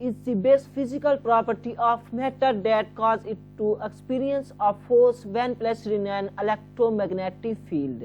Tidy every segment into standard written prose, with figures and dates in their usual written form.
is the base physical property of matter that cause it to experience a force when placed in an electromagnetic field।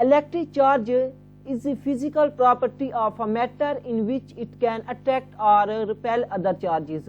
electric charge is the physical property of a matter in which it can attract or repel other charges।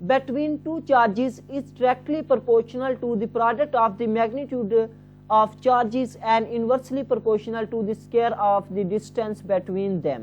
between two charges is directly proportional to the product of the magnitude of charges and inversely proportional to the square of the distance between them।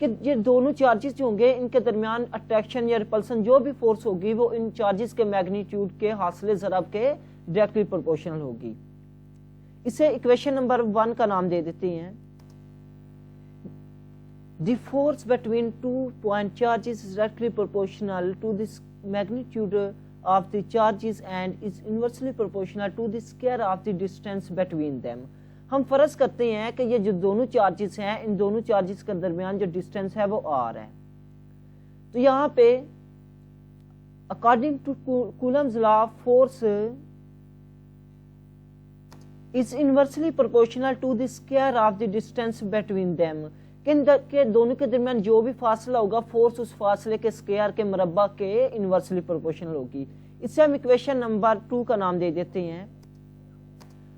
کہ یہ دونوں charges جو ہوں گے ان کے درمیان attraction یا repulsion جو بھی فورس ہوگی وہ ان چارجز کے میگنیٹیوڈ کے حاصل ضرب کے ڈائریکٹلی پروپورشنل ہوگی. اسے ایکویشن نمبر 1 کا نام دے دیتے ہیں. The force between 2 point charges is directly proportional to the magnitude of the charges and is inversely proportional to the square of the distance between them. ہم فرض کرتے ہیں کہ یہ جو دونوں چارجز ہیں ان دونوں چارجز کے درمیان جو ڈسٹینس ہے وہ r ہے. تو یہاں پہ according to Coulomb's law force is inversely proportional to the square of the distance between them. کہ دونوں کے درمیان جو بھی فاصلہ ہوگا فورس اس فاصلے کے سکیئر کے مربع کے انورسلی پروپورشنل ہوگی. اس سے ہم ایکویشن نمبر 2 کا نام دے دیتے ہیں.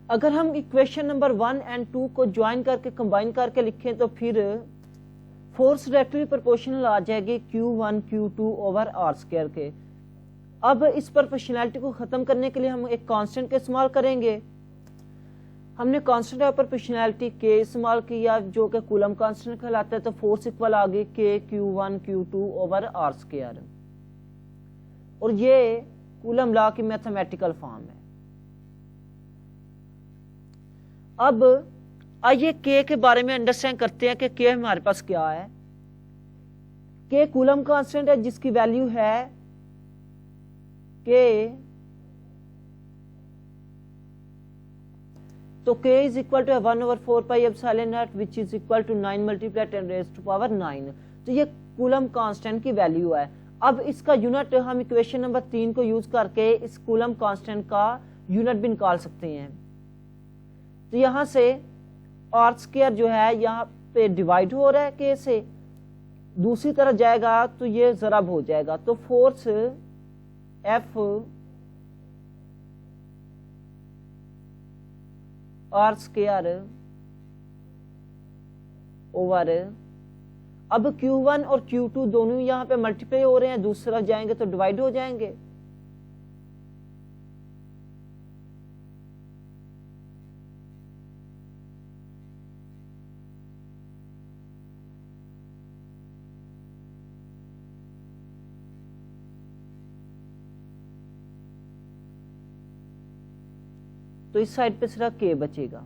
اگر ہم ایکویشن نمبر 1 اور 2 کو جوائن کر کے کمبائن کر کے لکھیں تو پھر فورس ڈائریکٹلی پروپورشنل آ جائے گی Q1 Q2 over R square کے. اب اس پروپورشنالٹی کو ختم کرنے کے لیے ہم ایک کانسٹنٹ کا استعمال کریں گے. ہم نے کانسٹنٹ آف پروپورشنالٹی کے استعمال کیا جو کہ کولم کانسٹنٹ کہلاتا ہے. تو فورس اکول آ گئی K Q1 Q2 over R square. اور یہ کولم لا کی میتھمیٹیکل فارم ہے. اب آئیے K کے بارے میں انڈرسٹینڈ کرتے ہیں کہ K ہمارے پاس کیا ہے. K کولم کانسٹنٹ ہے جس کی ویلیو ہے K. تو K is equal to 1 over 4 pi epsilon naught which is equal to 9 multiplied 10 raised to power 9. تو یہ کولم کانسٹنٹ کی ویلیو ہے. اب اس کا یونٹ ہم ایکویشن نمبر 3 کو یوز کر کے اس کولم کانسٹنٹ کا یونٹ بھی نکال سکتے ہیں. تو یہاں سے R اسکوائر جو ہے یہاں پہ ڈیوائڈ ہو رہا ہے K سے, دوسری طرف جائے گا تو یہ ضرب ہو جائے گا. تو force F R square over اب Q1 اور Q2 دونوں یہاں پہ ملٹیپلائی ہو رہے ہیں, دوسری طرف جائیں گے تو ڈیوائڈ ہو جائیں گے. تو اس سائڈ پہ صرف K بچے گا.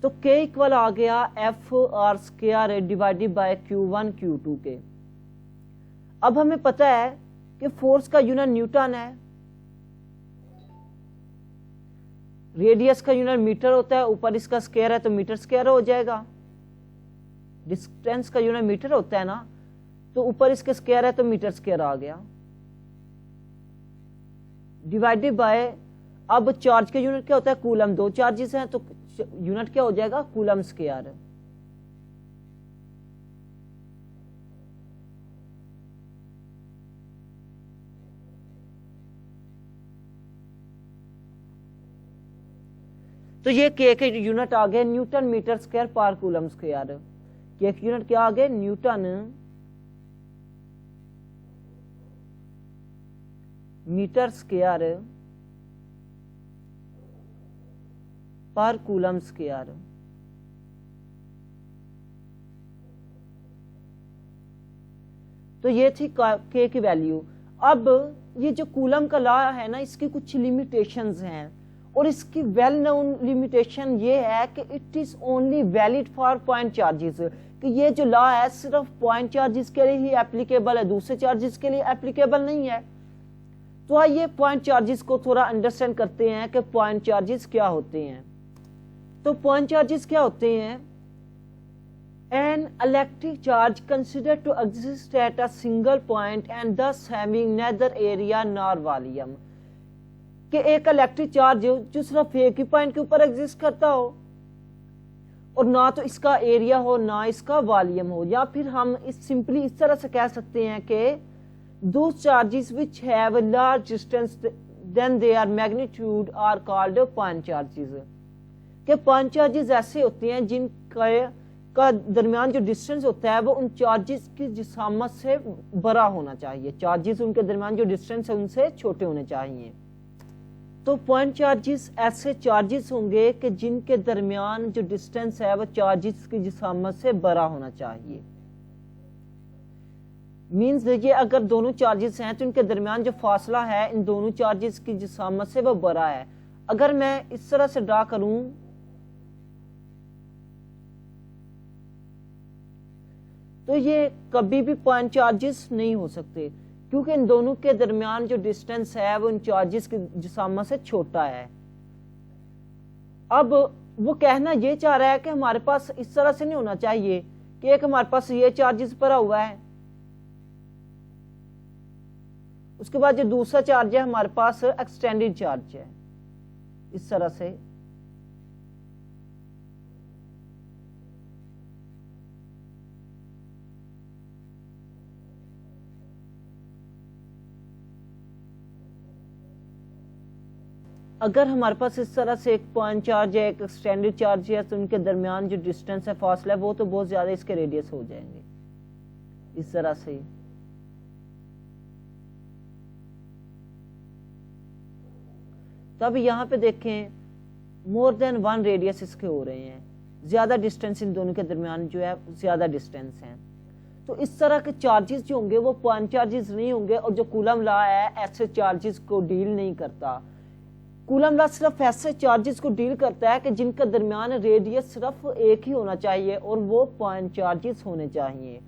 تو K اکول آ گیا F R square divided by Q1 Q2 کے. اب ہمیں پتا ہے کہ فورس کا یونٹ نیوٹن ہے, ریڈیس کا یونٹ میٹر ہوتا ہے, اوپر اس کا اسکوائر ہے تو میٹر اسکوائر ہو جائے گا. ڈسٹینس کا یونٹ میٹر ہوتا ہے نا, تو اوپر اس کے اسکوائر ہے تو میٹر اسکوائر آ گیا. ڈیوائڈیڈ بائی اب چارج کا یونٹ کیا ہوتا ہے کولم, دو چارجز ہیں تو یونٹ کیا ہو جائے گا کولم اسکوائر. تو یہ K کے یونٹ آ گئے نیوٹن میٹر اسکوائر پر کولم اسکوائر. K کے یونٹ کیا آ گئے نیوٹن میٹر اسکوائر پر کولم اسکوائر. تو یہ تھی K کی ویلیو. اب یہ جو کولم کا لا ہے نا اس کی کچھ لیمیٹیشنز ہیں, اور اس کی ویل نون لیمیٹیشن یہ ہے کہ it is only valid for point charges, کہ یہ جو لا ہے صرف پوائنٹ چارجز کے لیے ہی اپلیکیبل ہے, دوسرے چارجز کے لیے اپلیکیبل نہیں ہے. تو آئیے پوائنٹ چارجز کو تھوڑا انڈرسٹینڈ کرتے ہیں کہ پوائنٹ چارجز کیا ہوتے ہیں. تو پوائنٹ چارجز کیا ہوتے ہیں؟ An electric charge considered to exist at a single point and thus having neither area nor volume. کہ ایک الیکٹرک چارج جو صرف ایک ہی پوائنٹ کے اوپر ایگزسٹ کرتا ہو اور نہ تو اس کا ایریا ہو نہ اس کا والیوم ہو. یا پھر ہم سمپلی اس طرح سے کہہ سکتے ہیں کہ those charges which have a large distance then their magnitude are called point charges. کہ پوائنٹ چارجز ایسے ہوتے ہیں جن کا درمیان جو ڈسٹینس ہوتا ہے وہ ان چارجز کی جسامت سے بڑا ہونا چاہیے, چارجز ان کے درمیان جو ڈسٹینس ہے ان سے چھوٹے ہونے چاہیے. تو پوائنٹ چارجز ایسے چارجز ہوں گے کہ جن کے درمیان جو ڈسٹینس ہے وہ چارجز کی جسامت سے بڑا ہونا چاہیے. مینز دیکھیے اگر دونوں چارجز ہیں تو ان کے درمیان جو فاصلہ ہے ان دونوں چارجز کی جسامت سے وہ بڑا ہے. اگر میں اس طرح سے ڈرا کروں تو یہ کبھی بھی پوائنٹ چارجز نہیں ہو سکتے کیونکہ ان دونوں کے درمیان جو ڈسٹینس ہے وہ ان چارجز کی جسامت سے چھوٹا ہے. اب وہ کہنا یہ چاہ رہا ہے کہ ہمارے پاس اس طرح سے نہیں ہونا چاہیے کہ ایک ہمارے پاس یہ چارجز بھرا ہوا ہے، اس کے بعد جو دوسرا چارج ہے ہمارے پاس ایکسٹینڈڈ چارج ہے اس طرح سے. اگر ہمارے پاس اس طرح سے ایک پوائنٹ چارج ہے ایک ایکسٹینڈڈ چارج ہے تو ان کے درمیان جو ڈسٹینس ہے فاصلہ ہے وہ تو بہت زیادہ اس کے ریڈیس ہو جائیں گے اس طرح سے. تب یہاں پہ دیکھیں مور دین 1 ریڈیس اس کے ہو رہے ہیں، زیادہ ڈسٹینس ان دونوں کے درمیان جو ہے زیادہ ڈسٹینس ہے. تو اس طرح کے چارجز جو ہوں گے وہ پوائنٹ چارجز نہیں ہوں گے. اور جو کولم لا ہے ایسے چارجز کو ڈیل نہیں کرتا. کولم لا صرف ایسے چارجز کو ڈیل کرتا ہے کہ جن کا درمیان ریڈیس صرف ایک ہی ہونا چاہیے اور وہ پوائنٹ چارجز ہونے چاہیے.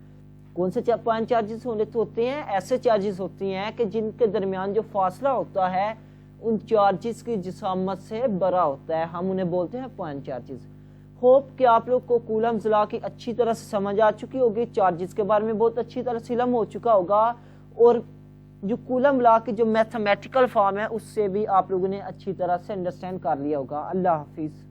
کون سے پوائنٹ چارجز ہوتے ہیں؟ ایسے چارجز ہوتی ہیں کہ جن کے درمیان جو فاصلہ ہوتا ہے ان چارجز کی جسامت سے بڑا ہوتا ہے، ہم انہیں بولتے ہیں پوائنٹ چارجز. ہوپ کہ آپ لوگ کو کولمز لا کی اچھی طرح سے سمجھ آ چکی ہوگی، چارجز کے بارے میں بہت اچھی طرح سے علم ہو چکا ہوگا، اور جو کولم لا کی جو میتھمیٹیکل فارم ہے اس سے بھی آپ لوگوں نے اچھی طرح سے انڈرسٹینڈ کر لیا ہوگا. اللہ حافظ.